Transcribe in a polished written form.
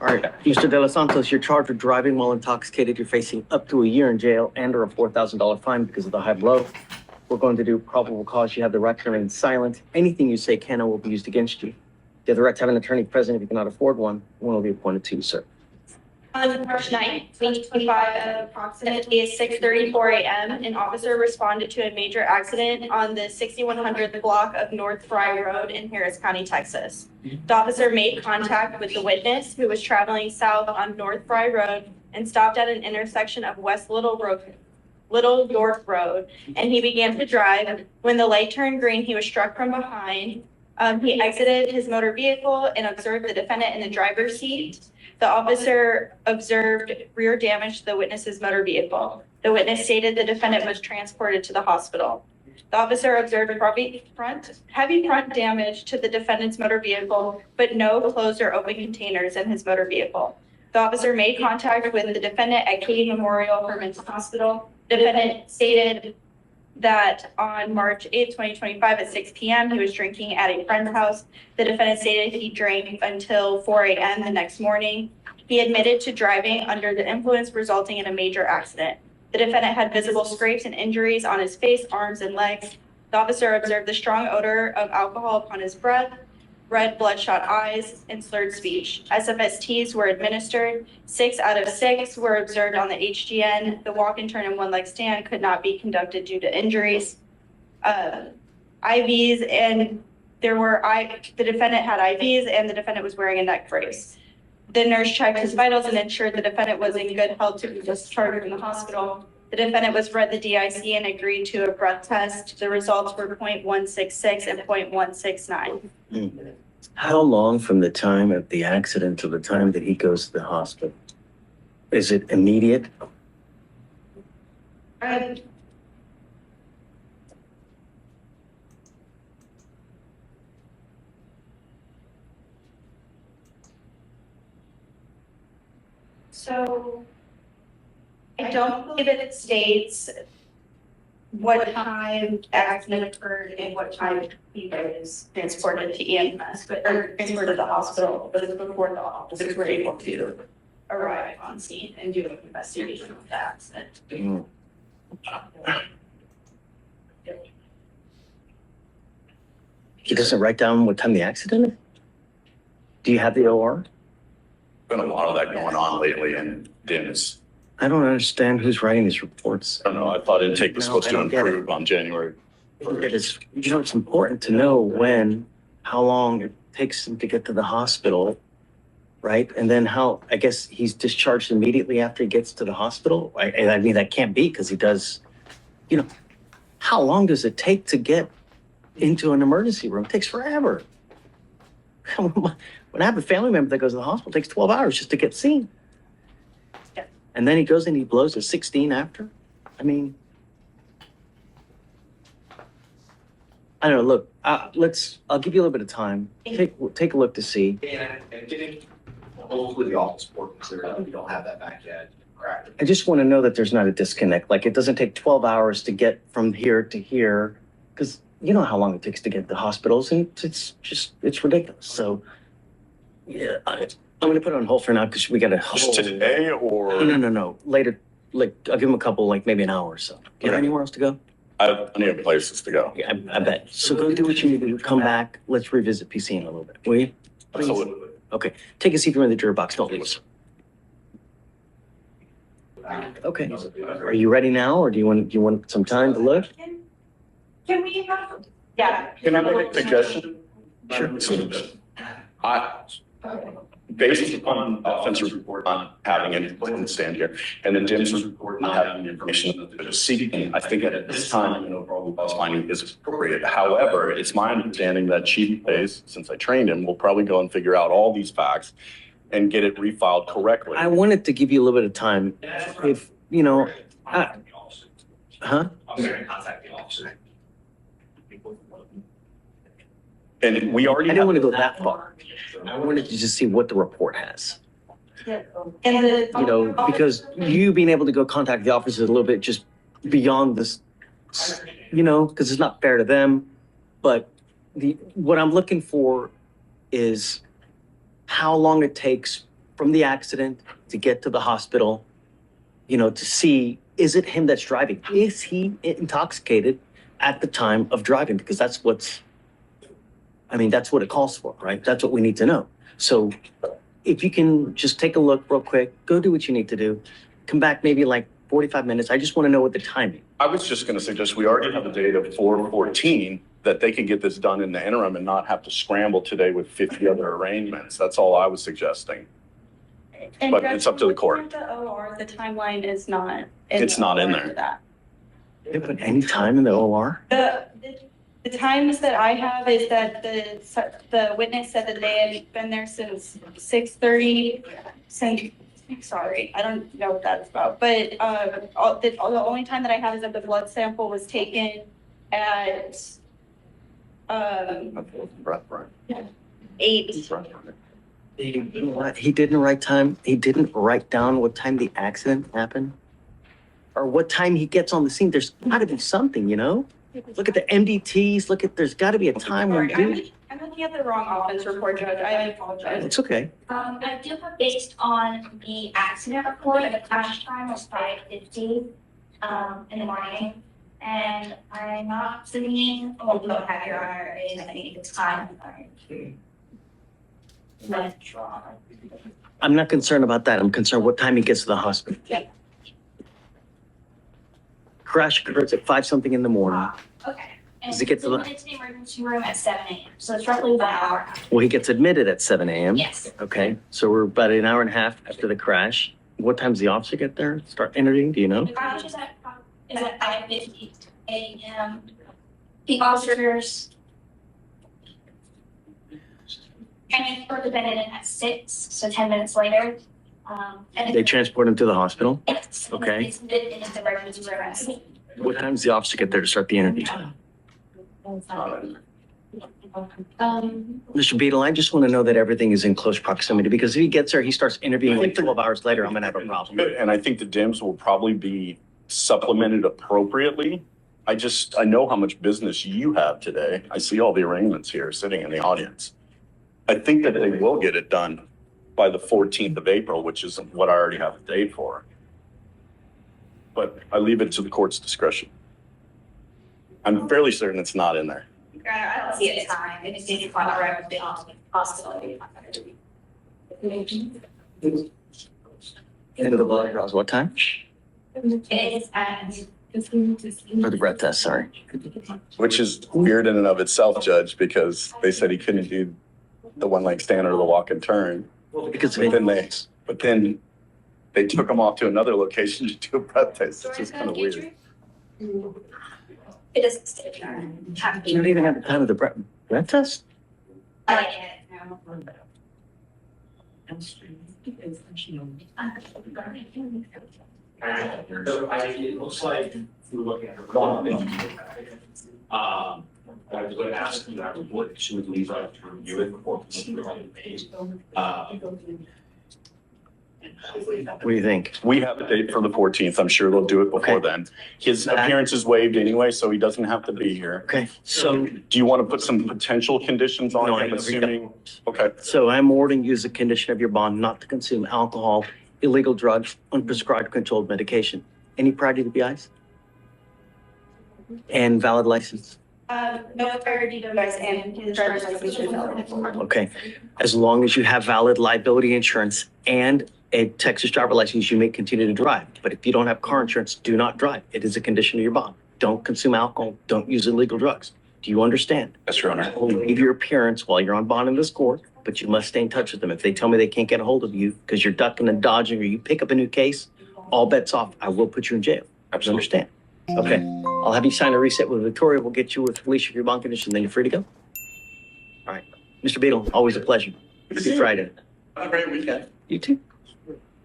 All right, Mr. De Los Santos, you're charged with driving while intoxicated. You're facing up to a year in jail and or a $4,000 fine because of the high blow. We're going to do probable cause. You have the right to remain silent. Anything you say can or will be used against you. You have the right to have an attorney present. If you cannot afford one will be appointed to you, sir. On March 9th, 2025, at approximately 6:34 a.m., an officer responded to a major accident on the 6100th block of North Fry Road in Harris County, Texas. The officer made contact with the witness, who was traveling south on North Fry Road and stopped at an intersection of West Little York Road, and he began to drive. When the light turned green, he was struck from behind. He exited his motor vehicle and observed the defendant in the driver's seat. The officer observed rear damage to the witness's motor vehicle. The witness stated the defendant was transported to the hospital. The officer observed heavy front damage to the defendant's motor vehicle, but no closed or open containers in his motor vehicle. The officer made contact with the defendant at Katy Memorial for Mental Hospital. The defendant stated that on March 8th, 2025 at 6 p.m. he was drinking at a friend's house. The defendant stated he drank until 4 a.m. the next morning. He admitted to driving under the influence, resulting in a major accident. The defendant had visible scrapes and injuries on his face, arms, and legs. The officer observed the strong odor of alcohol upon his breath, red bloodshot eyes, and slurred speech. SFSTs were administered. 6 out of 6 were observed on the HGN. The walk and turn and one leg stand could not be conducted due to injuries. IVs, and the defendant had IVs, and the defendant was wearing a neck brace. The nurse checked his vitals and ensured the defendant was in good health to be discharged from the hospital. The defendant was read the DIC and agreed to a breath test. The results were 0.166 and 0.169. How long from the time of the accident to the time that he goes to the hospital? Is it immediate? So I don't believe it states what time the accident occurred and what time he was transported to EMS, or transported to the hospital, but it's before the officers were able to arrive on scene and do an investigation of the accident. He doesn't write down what time the accident is? Do you have the OR? Been a lot of that going on lately in DIMS. I don't understand who's writing these reports. I don't know. I thought intake was No, supposed I to don't get it. improve on January. It is, it's important to know how long it takes him to get to the hospital, right? And then I guess he's discharged immediately after he gets to the hospital. I mean, that can't be because he does, how long does it take to get into an emergency room? It takes forever. When I have a family member that goes to the hospital, it takes 12 hours just to get seen. Yeah. And then he goes and he blows a 16 after. I mean, I don't know. Look, I'll give you a little bit of time. Take a look to see. And getting, hopefully the office board cleared up. We don't have that back yet. Correct. I just want to know that there's not a disconnect. Like it doesn't take 12 hours to get from here to here, because you know how long it takes to get to hospitals, and it's ridiculous. So, yeah, I'm going to put it on hold for now because we got to. Just today or? No. Later, like I'll give him a couple, like maybe an hour or so. Do you have anywhere else to go? I have plenty of places to go. Yeah, I bet. So go do what you need to do. Come back. Let's revisit PC in a little bit. Will you? Please? Absolutely. Okay. Take a seat from the jury box. Don't leave us. Okay. Are you ready now, or do you want some time to look? Can we have? Yeah. Can I make a suggestion? Sure. Based upon the offensive report not having any witness stand here, and the DIMS report not having the information that they're seeking, I think at this time, an overall cause finding is appropriate. However, it's my understanding that Chief Pace, since I trained him, will probably go and figure out all these facts and get it refiled correctly. I wanted to give you a little bit of time. If, huh? I'm going to contact the officer. And we already. I didn't want to go that far. I wanted to just see what the report has. And Because you being able to go contact the officers a little bit just beyond this, because it's not fair to them. But what I'm looking for is how long it takes from the accident to get to the hospital, you know, to see, is it him that's driving? Is he intoxicated at the time of driving? Because that's what's, I mean, that's what it calls for, right? That's what we need to know. So if you can just take a look real quick, go do what you need to do, come back maybe like 45 minutes. I just want to know what the timing. I was just gonna suggest, we already have a date of 4/14, that they could get this done in the interim and not have to scramble today with 50 other arraignments. That's all I was suggesting. And But it's up to the court. looking at The OR, the timeline is not. It's the not in OR there. for that. They didn't put any time in the OR? The times that I have is that the witness said that they had been there since 6:30, sorry, I don't know what that's about, but, the only time that I have is that the blood sample was taken at, Right. 8. What? He didn't write time, he didn't write down what time the accident happened? Or what time he gets on the scene? There's gotta be something, you know? Look at the MDTs, there's gotta be a time when, Sorry, I'm looking at the wrong offense report, Judge, I apologize. it's okay. I do have based on the accident report, the crash time was 5:50 in the morning. And I'm not seeing, oh, we don't have your honor, is the time. I'm not concerned about that. I'm concerned what time he gets to the hospital. Yep. Crash occurs at 5 something in the morning. Okay. And Does it get to the- admitted to the emergency room at 7 a.m. So it's roughly about an hour. Well, he gets admitted at 7 a.m. Yes. Okay, so we're about an hour and a half after the crash. What time does the officer get there? Start interviewing, do you know? The crash is at 5:50 a.m. The officers transport the defendant in at 6, so 10 minutes later. And They transport him to the hospital. Yes. Okay. It's admitted in the emergency room at 6. What time does the officer get there to start the interview? Mr. Beadle, I just want to know that everything is in close proximity, because if he gets there, he starts interviewing like 12 hours later, I'm gonna have a problem. And I think the DIMS will probably be supplemented appropriately. I know how much business you have today. I see all the arraignments here sitting in the audience. I think that they will get it done by the 14th of April, which is what I already have a date for. But I leave it to the court's discretion. I'm fairly certain it's not in there. I don't see a time. It just needs to follow right with the possibility. End of the blood draws, what time? It is at For the breath test, sorry. Which is weird in and of itself, Judge, because they said he couldn't do the one leg stand or the walk and turn. Because But then they took him off to another location to do a breath test. It's just kind of weird. It doesn't stay there. you don't even have the time of the breath test? I like it. So it looks like we're looking at her bond. I was going to ask you that report, she would leave out to review it before considering paid. What do you think? We have a date for the 14th. I'm sure they'll do it before Okay. then. His appearance is waived anyway, so he doesn't have to be here. Okay, so, Do you want to put some potential conditions on No, I him, agree. assuming? Okay, so I'm ordering you as a condition of your bond not to consume alcohol, illegal drugs, unprescribed controlled medication. Any prior DWIs? And valid license? No prior DWIs and his driver's license is valid. Okay, as long as you have valid liability insurance and a Texas driver license, you may continue to drive. But if you don't have car insurance, do not drive. It is a condition of your bond. Don't consume alcohol, don't use illegal drugs. Do you understand? yes, Your Honor. Only leave your appearance while you're on bond in this court, but you must stay in touch with them. If they tell me they can't get a hold of you because you're ducking and dodging or you pick up a new case, all bets off. I will put you in jail. You understand? Okay, I'll have you sign a reset with Victoria. We'll get you with Fleischer, your bond condition, then you're free to go. All right. Mr. Beadle, always a pleasure. Happy Friday. Have a great weekend. You too.